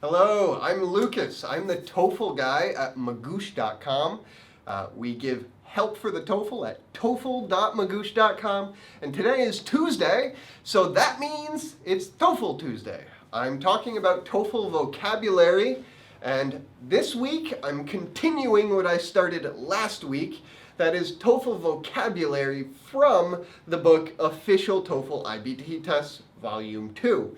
Hello, I'm Lucas. I'm the TOEFL guy at magoosh.com. We give help for the TOEFL at toefl.magoosh.com. And today is Tuesday, so that means it's TOEFL Tuesday. I'm talking about TOEFL vocabulary, and this week I'm continuing what I started last week. That is TOEFL vocabulary from the book Official TOEFL IBT Tests, Volume 2.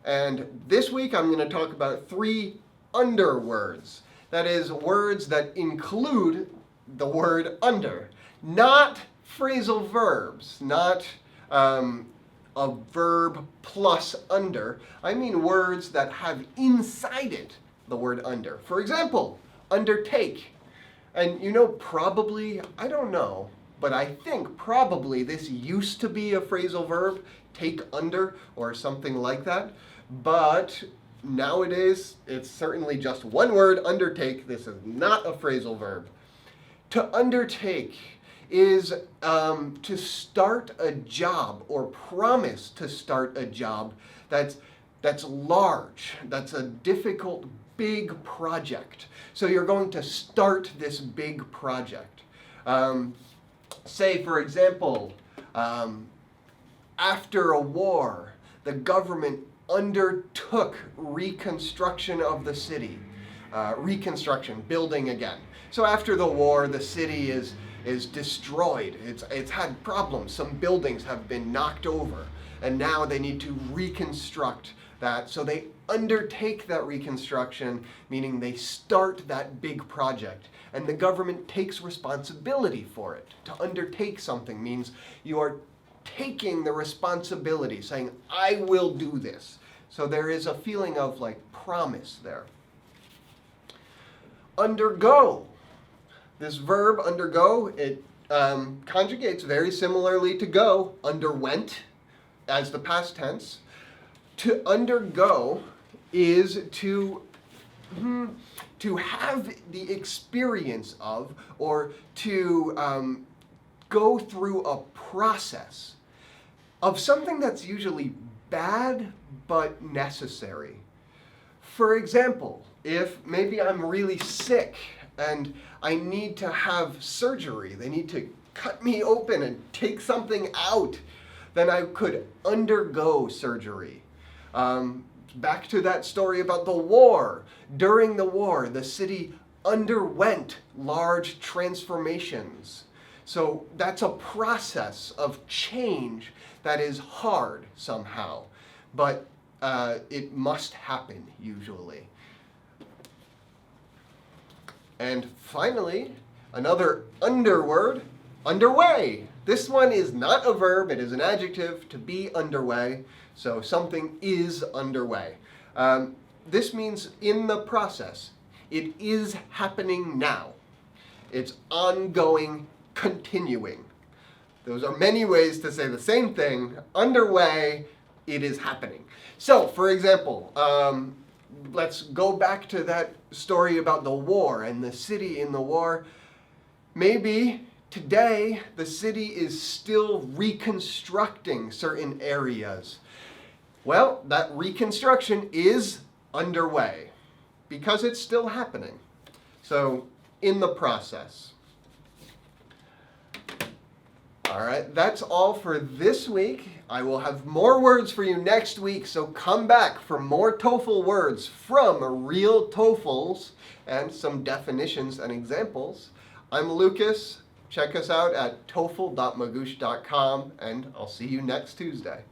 And this week I'm going to talk about 3 underwords. That is, words that include the word under. Not phrasal verbs, not a verb plus under. I mean words that have inside it the word under. For example, undertake. And you know, probably, I don't know, but I think probably this used to be a phrasal verb, take under or something like that. But nowadays, it's certainly just one word, undertake. This is not a phrasal verb. To undertake is to start a job or promise to start a job that's large, that's a difficult, big project. So you're going to start this big project. Say, for example, after a war, the government undertook reconstruction of the city. Reconstruction, building again. So after the war, the city is destroyed. It's had problems. Some buildings have been knocked over, and now they need to reconstruct that. So they undertake that reconstruction, meaning they start that big project. And the government takes responsibility for it. To undertake something means you are taking the responsibility, saying, I will do this. So there is a feeling of like promise there. Undergo. This verb, undergo, it conjugates very similarly to go, underwent, as the past tense. To undergo is to have the experience of, or to go through a process of something that's usually bad but necessary. For example, if maybe I'm really sick and I need to have surgery, they need to cut me open and take something out, then I could undergo surgery. Back to that story about the war. During the war, the city underwent large transformations. So that's a process of change that is hard somehow, but it must happen usually. And finally, another underword, underway. This one is not a verb, it is an adjective, to be underway. So something is underway. This means in the process. It is happening now. It's ongoing, continuing. Those are many ways to say the same thing. Underway, it is happening. So, for example, let's go back to that story about the war and the city in the war. Maybe today the city is still reconstructing certain areas. Well, that reconstruction is underway because it's still happening. So, in the process. All right, that's all for this week. I will have more words for you next week, so come back for more TOEFL words from real TOEFLs and some definitions and examples. I'm Lucas. Check us out at toefl.magoosh.com, and I'll see you next Tuesday.